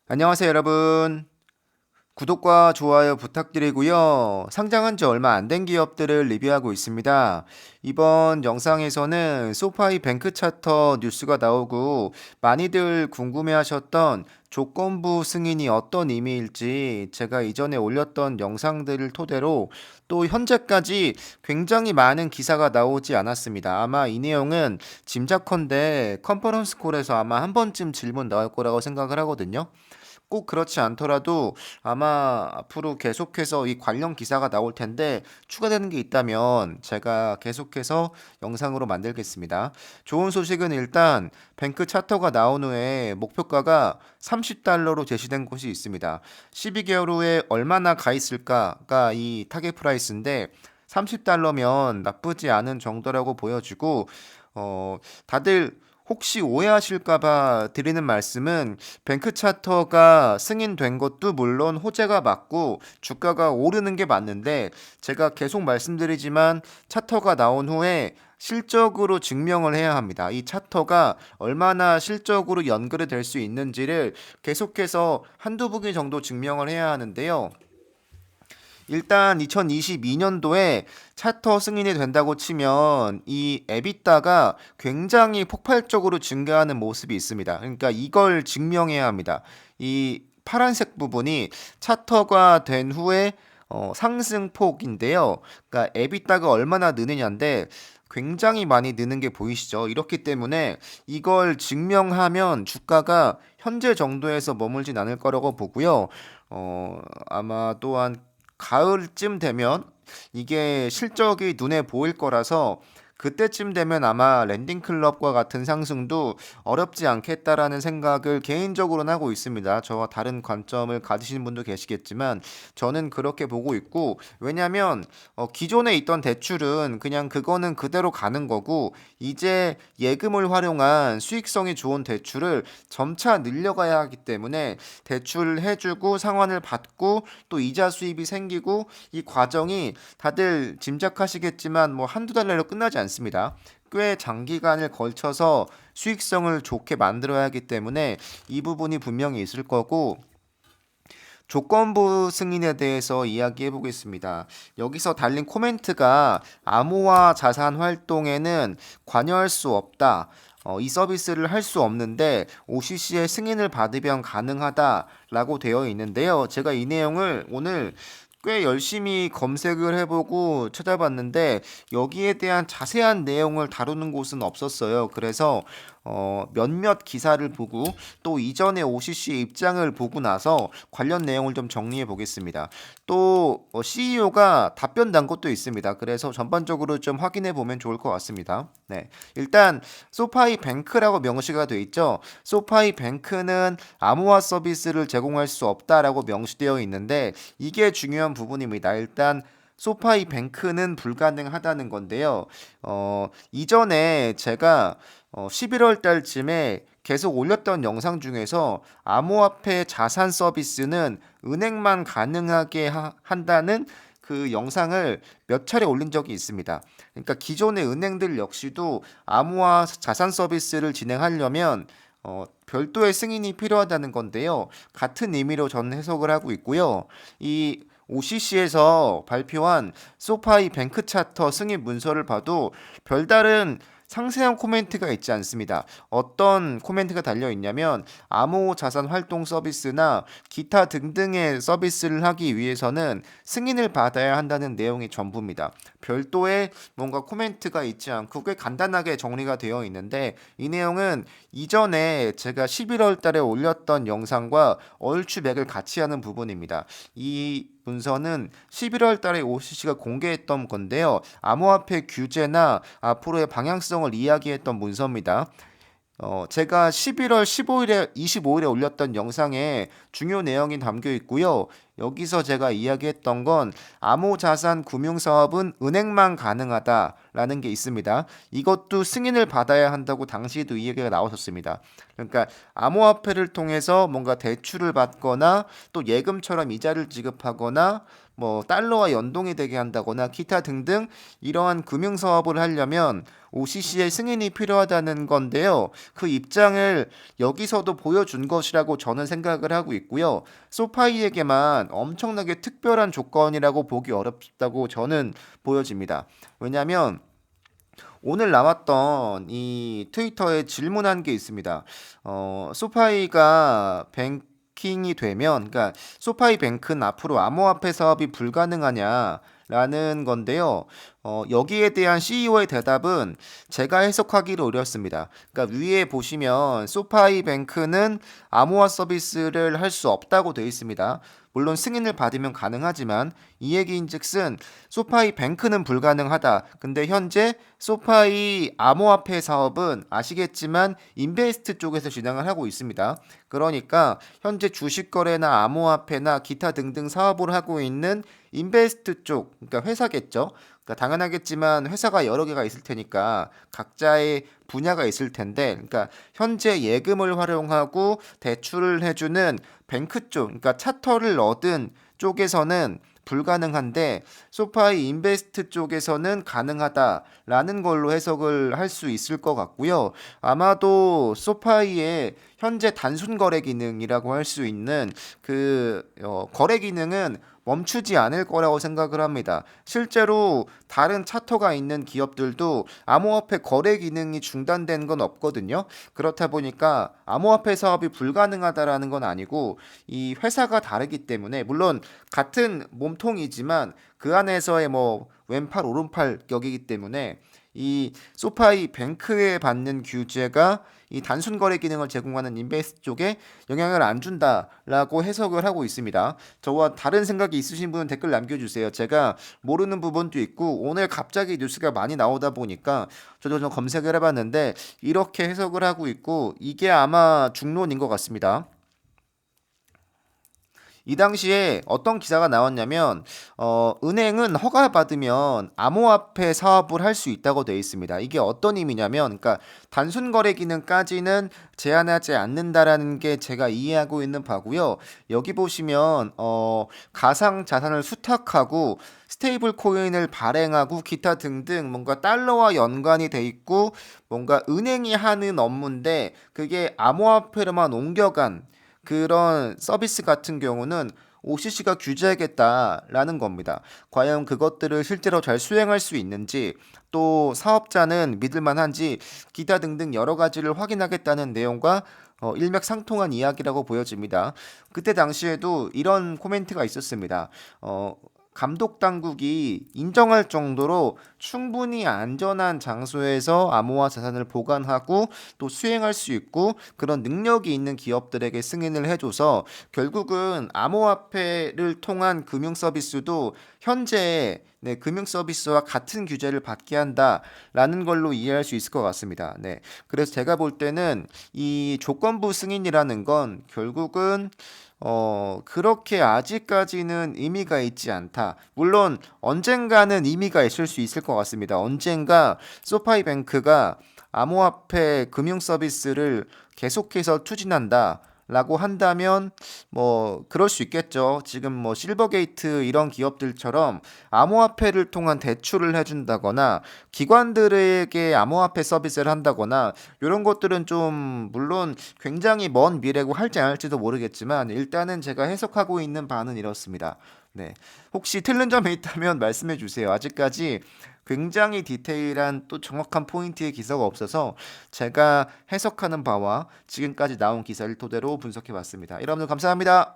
안녕하세요, 여러분. 구독과 좋아요 부탁드리고요. 상장한 지 얼마 안 된 기업들을 리뷰하고 있습니다. 이번 영상에서는 소파이 뱅크 차터 뉴스가 나오고 많이들 궁금해하셨던 조건부 승인이 어떤 의미일지 제가 이전에 올렸던 영상들을 토대로 또 현재까지 굉장히 많은 기사가 나오지 않았습니다. 아마 이 내용은 짐작컨대 컨퍼런스 콜에서 아마 한 번쯤 질문 나올 거라고 생각을 하거든요. 꼭 그렇지 않더라도 아마 앞으로 계속해서 이 관련 기사가 나올 텐데 추가되는 게 있다면 제가 계속해서 영상으로 만들겠습니다. 좋은 소식은 일단 뱅크 차터가 나온 후에 목표가가 $30로 제시된 곳이 있습니다. 12개월 후에 얼마나 가 있을까가 이 타겟 프라이스인데 $30면 나쁘지 않은 정도라고 보여지고 다들 혹시 오해하실까봐 드리는 말씀은 뱅크 차터가 승인된 것도 물론 호재가 맞고 주가가 오르는 게 맞는데 제가 계속 말씀드리지만 차터가 나온 후에 실적으로 증명을 해야 합니다. 이 차터가 얼마나 실적으로 연결이 될 수 있는지를 계속해서 한두 분기 정도 증명을 해야 하는데요. 일단 2022년도에 차터 승인이 된다고 치면 이 에비타가 굉장히 폭발적으로 증가하는 모습이 있습니다. 그러니까 이걸 증명해야 합니다. 이 파란색 부분이 차터가 된 후에 상승폭인데요. 그러니까 에비타가 얼마나 느느냐인데 굉장히 많이 느는 게 보이시죠? 이렇기 때문에 이걸 증명하면 주가가 현재 정도에서 머물진 않을 거라고 보고요. 아마 또한 가을쯤 되면 이게 실적이 눈에 보일 거라서 그때쯤 되면 아마 랜딩 클럽과 같은 상승도 어렵지 않겠다라는 생각을 개인적으로는 하고 있습니다. 저와 다른 관점을 가지시는 분도 계시겠지만 저는 그렇게 보고 있고 왜냐면 기존에 있던 대출은 그냥 그거는 그대로 가는 거고 이제 예금을 활용한 수익성이 좋은 대출을 점차 늘려가야 하기 때문에 대출을 해주고 상환을 받고 또 이자 수입이 생기고 이 과정이 다들 짐작하시겠지만 뭐 한두 달 내로 끝나지 않습니다. 꽤 장기간을 걸쳐서 수익성을 좋게 만들어야 하기 때문에 이 부분이 분명히 있을 거고 조건부 승인에 대해서 이야기해 보겠습니다. 여기서 달린 코멘트가 암호화 자산 활동에는 관여할 수 없다. 이 서비스를 할 수 없는데 OCC의 승인을 받으면 가능하다라고 되어 있는데요. 제가 이 내용을 오늘 꽤 열심히 검색을 해보고 찾아봤는데 여기에 대한 자세한 내용을 다루는 곳은 없었어요. 그래서 몇몇 기사를 보고 또 이전에 OCC의 입장을 보고 나서 관련 내용을 좀 정리해 보겠습니다. 또 CEO가 답변 단 것도 있습니다. 그래서 전반적으로 좀 확인해 보면 좋을 것 같습니다. 네, 일단 소파이 뱅크라고 명시가 되어 있죠. 소파이 뱅크는 암호화 서비스를 제공할 수 없다라고 명시되어 있는데 이게 중요한 부분입니다. 일단 소파이 뱅크는 불가능하다는 건데요. 이전에 제가 11월 달쯤에 계속 올렸던 영상 중에서 암호화폐 자산 서비스는 은행만 가능하게 한다는 그 영상을 몇 차례 올린 적이 있습니다. 그러니까 기존의 은행들 역시도 암호화 자산 서비스를 진행하려면 별도의 승인이 필요하다는 건데요. 같은 의미로 저는 해석을 하고 있고요. 이 OCC에서 발표한 소파이 뱅크 차터 승인 문서를 봐도 별다른 상세한 코멘트가 있지 않습니다. 어떤 코멘트가 달려 있냐면 암호 자산 활동 서비스나 기타 등등의 서비스를 하기 위해서는 승인을 받아야 한다는 내용이 전부입니다. 별도의 뭔가 코멘트가 있지 않고 꽤 간단하게 정리가 되어 있는데 이 내용은 이전에 제가 11월 달에 올렸던 영상과 얼추맥을 같이 하는 부분입니다. 이 문서는 11월 달에 OCC가 공개했던 건데요. 암호화폐 규제나 앞으로의 방향성을 이야기했던 문서입니다. 제가 11월 15일에 25일에 올렸던 영상에 중요 내용이 담겨 있고요. 여기서 제가 이야기했던 건 암호자산 금융사업은 은행만 가능하다라는 게 있습니다. 이것도 승인을 받아야 한다고 당시에도 이야기가 나왔었습니다. 그러니까 암호화폐를 통해서 뭔가 대출을 받거나 또 예금처럼 이자를 지급하거나 뭐 달러와 연동이 되게 한다거나 기타 등등 이러한 금융 사업을 하려면 OCC의 승인이 필요하다는 건데요. 그 입장을 여기서도 보여준 것이라고 저는 생각을 하고 있고요. 소파이에게만 엄청나게 특별한 조건이라고 보기 어렵다고 저는 보여집니다. 왜냐하면 오늘 나왔던 이 트위터에 질문한 게 있습니다. 소파이가 뱅킹이 되면, 그러니까 소파이 뱅크는 앞으로 암호화폐 사업이 불가능하냐라는 건데요. 여기에 대한 CEO의 대답은 제가 해석하기를 어렵습니다. 그러니까 위에 보시면 소파이 뱅크는 암호화 서비스를 할 수 없다고 되어 있습니다. 물론 승인을 받으면 가능하지만 이 얘기인즉슨 소파이 뱅크는 불가능하다. 근데 현재 소파이 암호화폐 사업은 아시겠지만 인베스트 쪽에서 진행을 하고 있습니다. 그러니까 현재 주식 거래나 암호화폐나 기타 등등 사업을 하고 있는 인베스트 쪽, 그러니까 회사겠죠. 그러니까 당연하겠지만 회사가 여러 개가 있을 테니까 각자의 분야가 있을 텐데, 그러니까 현재 예금을 활용하고 대출을 해주는 뱅크 쪽, 그러니까 차터를 얻은 쪽에서는 불가능한데 소파이 인베스트 쪽에서는 가능하다라는 걸로 해석을 할 수 있을 것 같고요. 아마도 소파이의 현재 단순 거래 기능이라고 할 수 있는 그 거래 기능은 멈추지 않을 거라고 생각을 합니다. 실제로 다른 차터가 있는 기업들도 암호화폐 거래 기능이 중단된 건 없거든요. 그렇다 보니까 암호화폐 사업이 불가능하다라는 건 아니고 이 회사가 다르기 때문에 물론 같은 몸통이지만 그 안에서의 뭐 왼팔 오른팔 격이기 때문에 이 소파이 뱅크에 받는 규제가 이 단순 거래 기능을 제공하는 인베스트 쪽에 영향을 안 준다라고 해석을 하고 있습니다. 저와 다른 생각이 있으신 분은 댓글 남겨주세요. 제가 모르는 부분도 있고 오늘 갑자기 뉴스가 많이 나오다 보니까 저도 좀 검색을 해봤는데 이렇게 해석을 하고 있고 이게 아마 중론인 것 같습니다. 이 당시에 어떤 기사가 나왔냐면 은행은 허가받으면 암호화폐 사업을 할 수 있다고 되어 있습니다. 이게 어떤 의미냐면 그러니까 단순 거래 기능까지는 제한하지 않는다라는 게 제가 이해하고 있는 바고요. 여기 보시면 가상 자산을 수탁하고 스테이블 코인을 발행하고 기타 등등 뭔가 달러와 연관이 돼 있고 뭔가 은행이 하는 업무인데 그게 암호화폐로만 옮겨간 그런 서비스 같은 경우는 OCC가 규제하겠다라는 겁니다. 과연 그것들을 실제로 잘 수행할 수 있는지 또 사업자는 믿을만한지 기타 등등 여러 가지를 확인하겠다는 내용과 일맥상통한 이야기라고 보여집니다. 그때 당시에도 이런 코멘트가 있었습니다. 감독 당국이 인정할 정도로 충분히 안전한 장소에서 암호화 자산을 보관하고 또 수행할 수 있고 그런 능력이 있는 기업들에게 승인을 해줘서 결국은 암호화폐를 통한 금융 서비스도 현재 네, 금융 서비스와 같은 규제를 받게 한다라는 걸로 이해할 수 있을 것 같습니다. 네, 그래서 제가 볼 때는 이 조건부 승인이라는 건 결국은 그렇게 아직까지는 의미가 있지 않다. 물론 언젠가는 의미가 있을 수 있을 것 같습니다. 언젠가 소파이뱅크가 암호화폐 금융 서비스를 계속해서 추진한다. 라고 한다면 뭐 그럴 수 있겠죠. 지금 뭐 실버게이트 이런 기업들처럼 암호화폐를 통한 대출을 해준다거나 기관들에게 암호화폐 서비스를 한다거나 이런 것들은 좀 물론 굉장히 먼 미래고 할지 안 할지도 모르겠지만 일단은 제가 해석하고 있는 바는 이렇습니다. 네. 혹시 틀린 점이 있다면 말씀해 주세요. 아직까지 굉장히 디테일한 또 정확한 포인트의 기사가 없어서 제가 해석하는 바와 지금까지 나온 기사를 토대로 분석해 봤습니다. 여러분들 감사합니다.